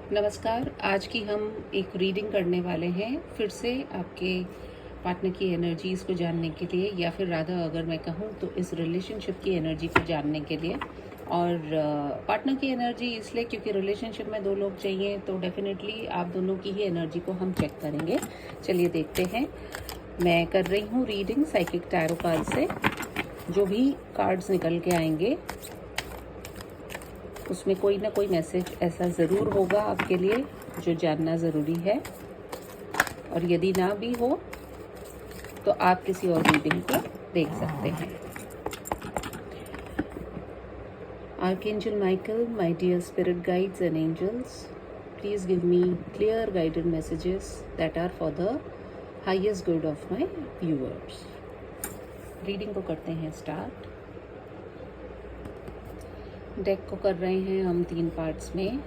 नमस्कार। आज की हम एक रीडिंग करने वाले हैं फिर से आपके पार्टनर की एनर्जीज़ को जानने के लिए, या फिर राधा अगर मैं कहूँ तो इस रिलेशनशिप की एनर्जी को जानने के लिए। और पार्टनर की एनर्जी इसलिए क्योंकि रिलेशनशिप में दो लोग चाहिए, तो डेफिनेटली आप दोनों की ही एनर्जी को हम चेक करेंगे। चलिए देखते हैं। मैं कर रही हूँ रीडिंग साइकिक टैरो कार्ड से। जो भी कार्ड्स निकल के आएंगे उसमें कोई ना कोई मैसेज ऐसा ज़रूर होगा आपके लिए जो जानना ज़रूरी है, और यदि ना भी हो तो आप किसी और रीडिंग को देख सकते हैं। Archangel Michael, my dear spirit guides and angels, please give me clear guided messages that are for the highest good of my viewers. Reading को करते हैं स्टार्ट। डेक को कर रहे हैं हम 3 पार्ट्स में।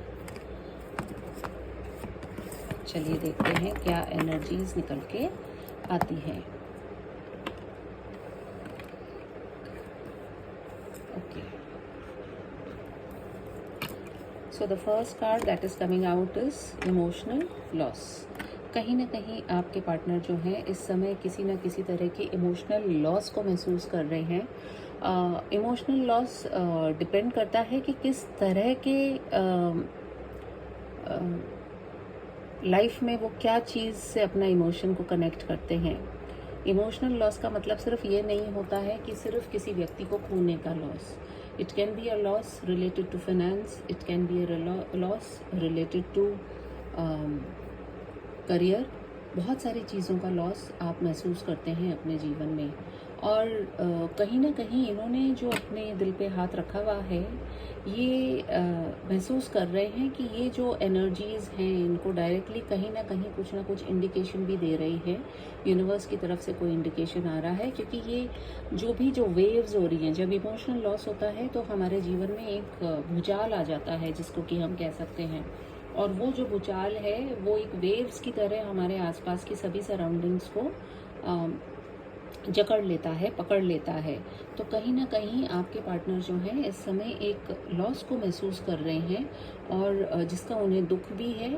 चलिए देखते हैं क्या एनर्जीज निकल के आती हैं। Okay, so the first card that is coming out is emotional loss. कहीं ना कहीं आपके पार्टनर जो हैं इस समय किसी न किसी तरह के इमोशनल लॉस को महसूस कर रहे हैं। इमोशनल लॉस डिपेंड करता है कि किस तरह के लाइफ में वो क्या चीज़ से अपना इमोशन को कनेक्ट करते हैं। इमोशनल लॉस का मतलब सिर्फ ये नहीं होता है कि सिर्फ किसी व्यक्ति को खोने का loss. It can be a loss related to finance, it can be a loss related to career. बहुत सारी चीज़ों का लॉस आप महसूस करते हैं अपने जीवन में, और कहीं ना कहीं इन्होंने जो अपने दिल पे हाथ रखा हुआ है, ये महसूस कर रहे हैं कि ये जो एनर्जीज़ हैं इनको डायरेक्टली कहीं ना कहीं कुछ ना कुछ इंडिकेशन भी दे रही है। यूनिवर्स की तरफ से कोई इंडिकेशन आ रहा है, क्योंकि ये जो वेव्स हो रही हैं, जब इमोशनल लॉस होता है तो हमारे जीवन में एक भूचाल आ जाता है जिसको कि हम कह सकते हैं। और वो जो भूचाल है वो एक वेव्स की तरह हमारे आसपास की सभी सराउंडिंग्स को जकड़ लेता है, पकड़ लेता है। तो कहीं ना कहीं आपके पार्टनर जो हैं इस समय एक लॉस को महसूस कर रहे हैं, और जिसका उन्हें दुख भी है,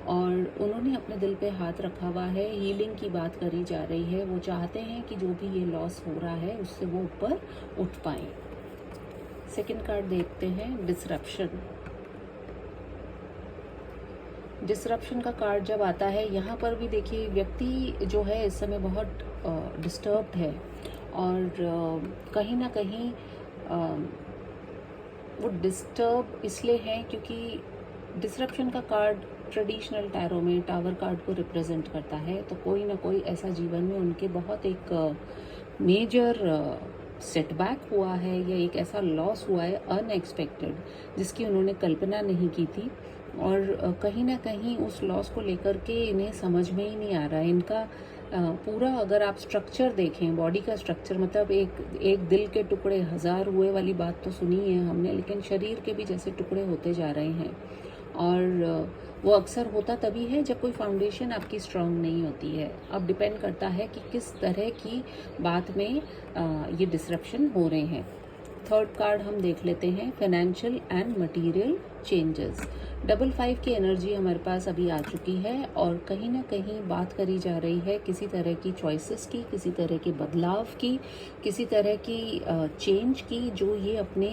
और उन्होंने अपने दिल पे हाथ रखा हुआ है। हीलिंग की बात करी जा रही है। वो चाहते हैं कि जो भी ये लॉस हो रहा है उससे वो ऊपर उठ पाएं। सेकंड कार्ड देखते हैं, डिसरप्शन। डिसरप्शन का कार्ड जब आता है, यहाँ पर भी देखिए व्यक्ति जो है इस समय बहुत डिस्टर्ब्ड है, और कहीं ना कहीं वो डिस्टर्ब इसलिए हैं क्योंकि डिसरप्शन का कार्ड ट्रेडिशनल टैरो में टावर कार्ड को रिप्रेजेंट करता है। तो कोई ना कोई ऐसा जीवन में उनके बहुत एक मेजर सेटबैक हुआ है, या एक ऐसा लॉस हुआ है अनएक्सपेक्टेड जिसकी उन्होंने कल्पना नहीं की थी। और कहीं ना कहीं उस लॉस को लेकर के इन्हें समझ में ही नहीं आ रहा है। इनका पूरा अगर आप स्ट्रक्चर देखें, बॉडी का स्ट्रक्चर, मतलब एक दिल के टुकड़े 1000 हुए वाली बात तो सुनी है हमने, लेकिन शरीर के भी जैसे टुकड़े होते जा रहे हैं। और वो अक्सर होता तभी है जब कोई फाउंडेशन आपकी स्ट्रांग नहीं होती है। अब डिपेंड करता है कि किस तरह की बात में ये डिसरप्शन हो रहे हैं। थर्ड कार्ड हम देख लेते हैं, फाइनेंशियल एंड मटेरियल चेंजेस। 5 की एनर्जी हमारे पास अभी आ चुकी है, और कहीं ना कहीं बात करी जा रही है किसी तरह की चॉइसेस की, किसी तरह के बदलाव की, किसी तरह की चेंज की जो ये अपने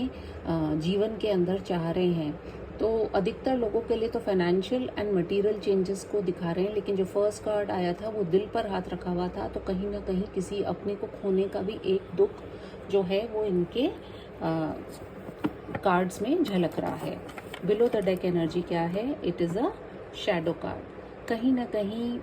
जीवन के अंदर चाह रहे हैं। तो अधिकतर लोगों के लिए तो फाइनेंशियल एंड मटेरियल चेंजेस को दिखा रहे हैं, लेकिन जो फर्स्ट कार्ड आया था वो दिल पर हाथ रखा हुआ था। तो कहीं ना कहीं किसी अपने को खोने का भी एक दुख जो है वो इनके कार्ड्स में झलक रहा है। बिलो द डेक एनर्जी क्या है? It is a shadow card. कहीं ना कहीं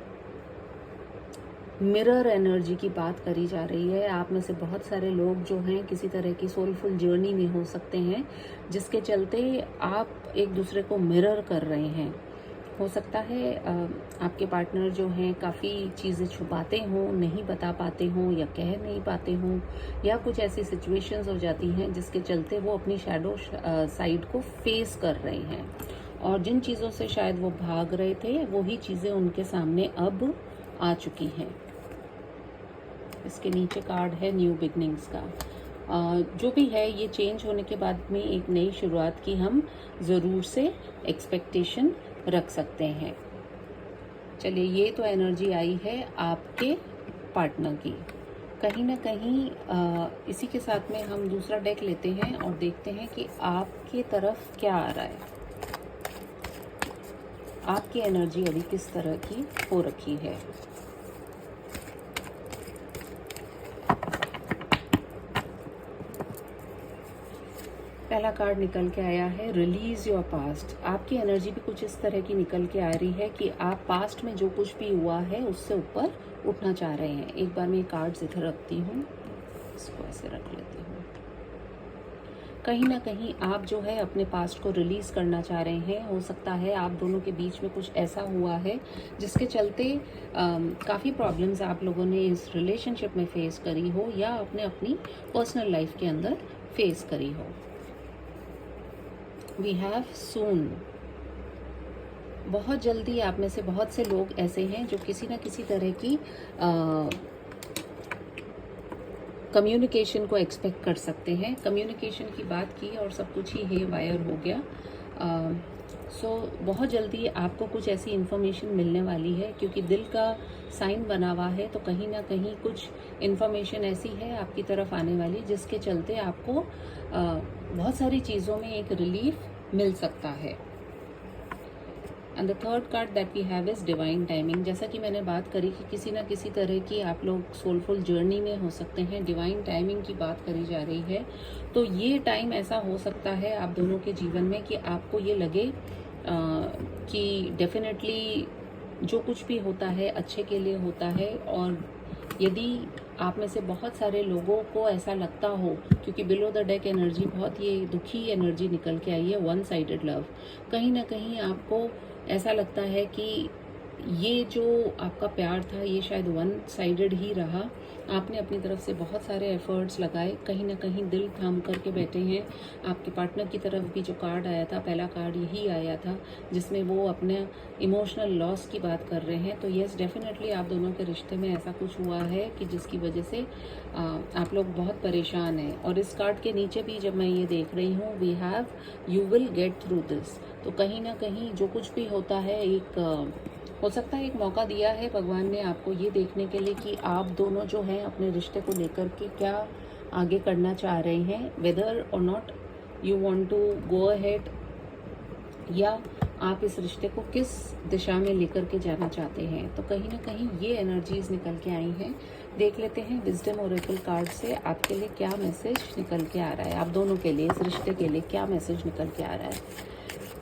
मिरर एनर्जी की बात करी जा रही है। आप में से बहुत सारे लोग जो हैं किसी तरह की सोलफुल जर्नी में हो सकते हैं, जिसके चलते आप एक दूसरे को मिरर कर रहे हैं। हो सकता है आपके पार्टनर जो हैं काफ़ी चीज़ें छुपाते हों, नहीं बता पाते हों, या कह नहीं पाते हों, या कुछ ऐसी सिचुएशंस हो जाती हैं जिसके चलते वो अपनी शैडो साइड को फेस कर रहे हैं। और जिन चीज़ों से शायद वो भाग रहे थे वही चीज़ें उनके सामने अब आ चुकी हैं। इसके नीचे कार्ड है न्यू बिगनिंग्स का। जो भी है ये चेंज होने के बाद में एक नई शुरुआत की हम ज़रूर से एक्सपेक्टेशन रख सकते हैं। चलिए, ये तो एनर्जी आई है आपके पार्टनर की। कहीं ना कहीं इसी के साथ में हम दूसरा डेक लेते हैं और देखते हैं कि आपके तरफ क्या आ रहा है, आपकी एनर्जी अभी किस तरह की हो रखी है। पहला कार्ड निकल के आया है रिलीज योर पास्ट। आपकी एनर्जी भी कुछ इस तरह की निकल के आ रही है कि आप पास्ट में जो कुछ भी हुआ है उससे ऊपर उठना चाह रहे हैं। एक बार मैं कार्ड्स इधर रखती हूँ, इसको ऐसे रख लेती हूँ। कहीं ना कहीं आप जो है अपने पास्ट को रिलीज करना चाह रहे हैं। हो सकता है आप दोनों के बीच में कुछ ऐसा हुआ है जिसके चलते काफ़ी प्रॉब्लम्स आप लोगों ने इस रिलेशनशिप में फेस करी हो या अपने अपनी पर्सनल लाइफ के अंदर फेस करी हो। वी हैव सून। बहुत जल्दी आप में से बहुत से लोग ऐसे हैं जो किसी ना किसी तरह की कम्युनिकेशन को एक्सपेक्ट कर सकते हैं। कम्युनिकेशन की बात की और सब कुछ ही हे वायर हो गया। बहुत जल्दी आपको कुछ ऐसी इन्फॉर्मेशन मिलने वाली है, क्योंकि दिल का साइन बना हुआ है, तो कहीं ना कहीं कुछ इन्फॉर्मेशन ऐसी है आपकी तरफ आने वाली जिसके चलते आपको बहुत सारी चीज़ों में एक रिलीफ मिल सकता है। And the third card that we have is divine timing. जैसा कि मैंने बात करी कि किसी ना किसी तरह की आप लोग सोलफुल जर्नी में हो सकते हैं। डिवाइन टाइमिंग की बात करी जा रही है, तो ये टाइम ऐसा हो सकता है आप दोनों के जीवन में कि आपको ये लगे कि डेफिनेटली जो कुछ भी होता है अच्छे के लिए होता है। और यदि आप में से बहुत सारे लोगों को ऐसा लगता हो, क्योंकि बिलो द डेक एनर्जी बहुत ये दुखी एनर्जी निकल के आई है, वन साइडेड लव। कहीं ना कहीं आपको ऐसा लगता है कि ये जो आपका प्यार था ये शायद वन साइडेड ही रहा। आपने अपनी तरफ से बहुत सारे एफर्ट्स लगाए, कहीं ना कहीं दिल थाम करके बैठे हैं। आपके पार्टनर की तरफ भी जो कार्ड आया था, पहला कार्ड यही आया था जिसमें वो अपने इमोशनल लॉस की बात कर रहे हैं। तो यस, डेफिनेटली आप दोनों के रिश्ते में ऐसा कुछ हुआ है कि जिसकी वजह से आप लोग बहुत परेशान हैं। और इस कार्ड के नीचे भी जब मैं ये देख रही हूँ, we have you will get through this. तो कहीं ना कहीं जो कुछ भी होता है, एक हो सकता है एक मौका दिया है भगवान ने आपको ये देखने के लिए कि आप दोनों जो हैं अपने रिश्ते को लेकर के क्या आगे करना चाह रहे हैं, वेदर और not you want to go ahead, या आप इस रिश्ते को किस दिशा में लेकर के जाना चाहते हैं। तो कहीं ना कहीं ये एनर्जीज निकल के आई हैं। देख लेते हैं विजडम ओरेकल कार्ड से आपके लिए क्या मैसेज निकल के आ रहा है, आप दोनों के लिए, इस रिश्ते के लिए क्या मैसेज निकल के आ रहा है।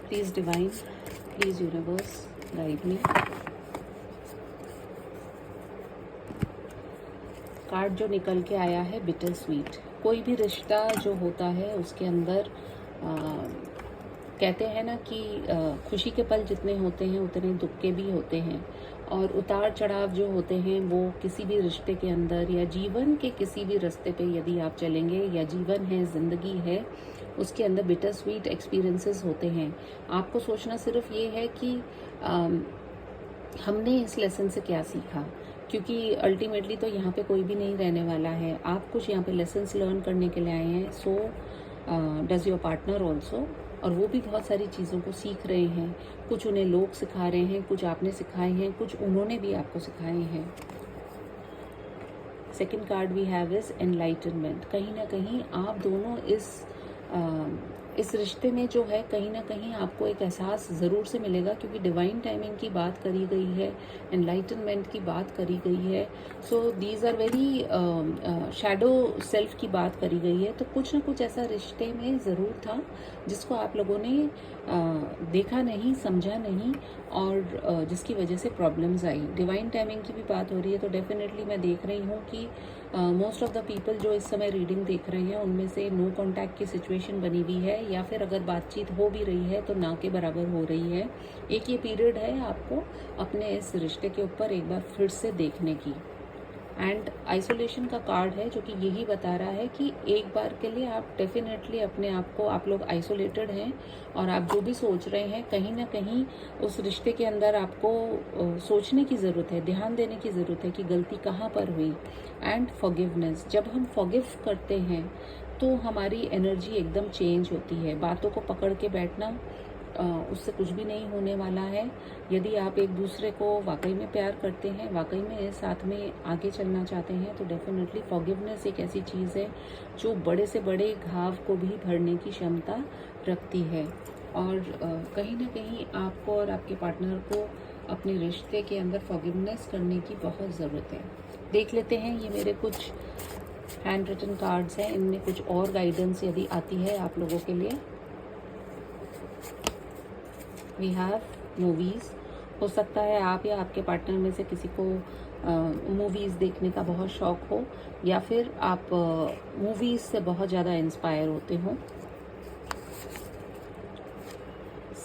Please divine, please universe guide me. Card जो निकल के आया है बिटर स्वीट। कोई भी रिश्ता जो होता है उसके अंदर कहते हैं ना कि खुशी के पल जितने होते हैं उतने दुख के भी होते हैं। और उतार चढ़ाव जो होते हैं वो किसी भी रिश्ते के अंदर या जीवन के किसी भी रास्ते पे यदि आप चलेंगे, या जीवन है, ज़िंदगी है, उसके अंदर बिटर स्वीट एक्सपीरियंसेस होते हैं। आपको सोचना सिर्फ ये है कि हमने इस लेसन से क्या सीखा, क्योंकि अल्टीमेटली तो यहाँ पे कोई भी नहीं रहने वाला है। आप कुछ यहाँ पे लेसन्स लर्न करने के लिए आए हैं, so does your partner also. और वो भी बहुत सारी चीज़ों को सीख रहे हैं। कुछ उन्हें लोग सिखा रहे हैं, कुछ आपने सिखाए हैं, कुछ उन्होंने भी आपको सिखाए हैं। Second card we have is enlightenment. कहीं ना कहीं आप दोनों इस रिश्ते में जो है, कहीं ना कहीं आपको एक एहसास ज़रूर से मिलेगा, क्योंकि डिवाइन टाइमिंग की बात करी गई है, एनलाइटनमेंट की बात करी गई है। So these are very shadow self की बात करी गई है। तो कुछ ना कुछ ऐसा रिश्ते में ज़रूर था जिसको आप लोगों ने देखा नहीं, समझा नहीं, और जिसकी वजह से प्रॉब्लम्स आई। डिवाइन टाइमिंग की भी बात हो रही है, तो डेफिनेटली मैं देख रही हूँ कि मोस्ट ऑफ द पीपल जो इस समय रीडिंग देख रहे हैं उनमें से नो कांटेक्ट की सिचुएशन बनी हुई है, या फिर अगर बातचीत हो भी रही है तो ना के बराबर हो रही है। एक ये पीरियड है आपको अपने इस रिश्ते के ऊपर एक बार फिर से देखने की। एंड आइसोलेशन का कार्ड है जो कि यही बता रहा है कि एक बार के लिए आप डेफिनेटली अपने आप को, आप लोग आइसोलेटेड हैं, और आप जो भी सोच रहे हैं कहीं ना कहीं उस रिश्ते के अंदर आपको सोचने की ज़रूरत है, ध्यान देने की ज़रूरत है कि गलती कहाँ पर हुई। एंड फॉरगिवनेस, जब हम फॉरगिव करते हैं तो हमारी एनर्जी एकदम चेंज होती है। बातों को पकड़ के बैठना उससे कुछ भी नहीं होने वाला है। यदि आप एक दूसरे को वाकई में प्यार करते हैं, वाकई में साथ में आगे चलना चाहते हैं, तो डेफिनेटली फॉरगिवनेस एक ऐसी चीज़ है जो बड़े से बड़े घाव को भी भरने की क्षमता रखती है। और कहीं ना कहीं आपको और आपके पार्टनर को अपने रिश्ते के अंदर फॉरगिवनेस करने की बहुत ज़रूरत है। देख लेते हैं, ये मेरे कुछ हैंड रिटन कार्ड्स हैं, इनमें कुछ और गाइडेंस यदि आती है आप लोगों के लिए। We have movies. हो सकता है आप या आपके पार्टनर में से किसी को मूवीज़ देखने का बहुत शौक हो, या फिर आप मूवीज़ से बहुत ज़्यादा इंस्पायर होते हो।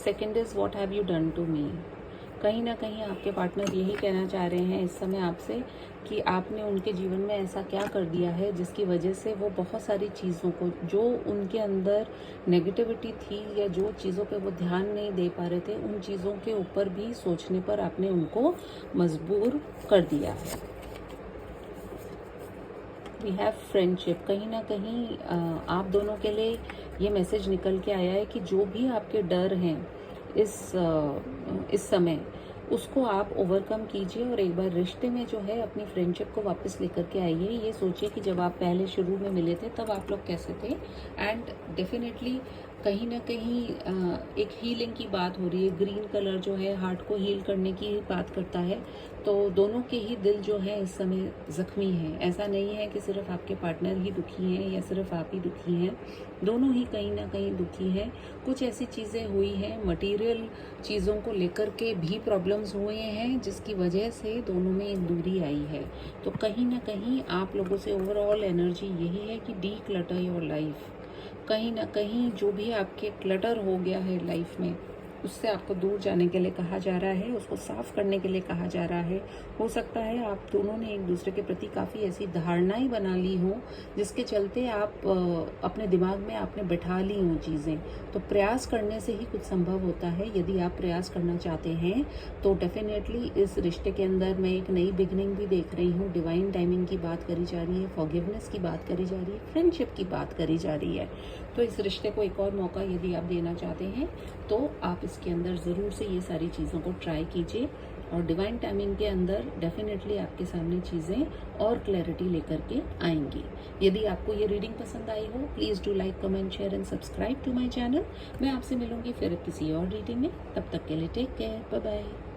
Second is what have you done to me. कहीं ना कहीं आपके पार्टनर यही कहना चाह रहे हैं इस समय आपसे कि आपने उनके जीवन में ऐसा क्या कर दिया है जिसकी वजह से वो बहुत सारी चीज़ों को, जो उनके अंदर नेगेटिविटी थी या जो चीज़ों पे वो ध्यान नहीं दे पा रहे थे, उन चीज़ों के ऊपर भी सोचने पर आपने उनको मजबूर कर दिया है। We have friendship. कहीं ना कहीं आप दोनों के लिए ये मैसेज निकल के आया है कि जो भी आपके डर हैं इस समय, उसको आप ओवरकम कीजिए और एक बार रिश्ते में जो है अपनी फ्रेंडशिप को वापस लेकर के आइए। ये सोचिए कि जब आप पहले शुरू में मिले थे तब आप लोग कैसे थे, एंड डेफिनेटली कहीं ना कहीं एक हीलिंग की बात हो रही है। ग्रीन कलर जो है हार्ट को हील करने की बात करता है, तो दोनों के ही दिल जो है इस समय ज़ख्मी हैं। ऐसा नहीं है कि सिर्फ आपके पार्टनर ही दुखी हैं या सिर्फ आप ही दुखी हैं, दोनों ही कहीं ना कहीं दुखी हैं। कुछ ऐसी चीज़ें हुई हैं, मटेरियल चीज़ों को लेकर के भी प्रॉब्लम्स हुए हैं जिसकी वजह से दोनों में एक दूरी आई है। तो कहीं ना कहीं आप लोगों से ओवरऑल एनर्जी यही है कि डी क्लटर योर लाइफ। कहीं ना कहीं जो भी आपके क्लटर हो गया है लाइफ में, उससे आपको दूर जाने के लिए कहा जा रहा है, उसको साफ करने के लिए कहा जा रहा है। हो सकता है आप दोनों ने एक दूसरे के प्रति काफ़ी ऐसी धारणाएं बना ली हों जिसके चलते आप अपने दिमाग में आपने बैठा ली हों चीज़ें। तो प्रयास करने से ही कुछ संभव होता है। यदि आप प्रयास करना चाहते हैं तो डेफिनेटली इस रिश्ते के अंदर मैं एक नई बिगनिंग भी देख रही हूँ। डिवाइन टाइमिंग की बात करी जा रही है, फॉरगिवनेस की बात करी जा रही है, फ्रेंडशिप की बात करी जा रही है। तो इस रिश्ते को एक और मौका यदि आप देना चाहते हैं तो आप इसके अंदर ज़रूर से ये सारी चीज़ों को ट्राई कीजिए, और डिवाइन टाइमिंग के अंदर डेफिनेटली आपके सामने चीज़ें और क्लैरिटी लेकर के आएंगी। यदि आपको ये रीडिंग पसंद आई हो, please do like, comment, share and subscribe to my channel. मैं आपसे मिलूंगी फिर किसी और रीडिंग में। तब तक के लिए टेक केयर, बाय बाय।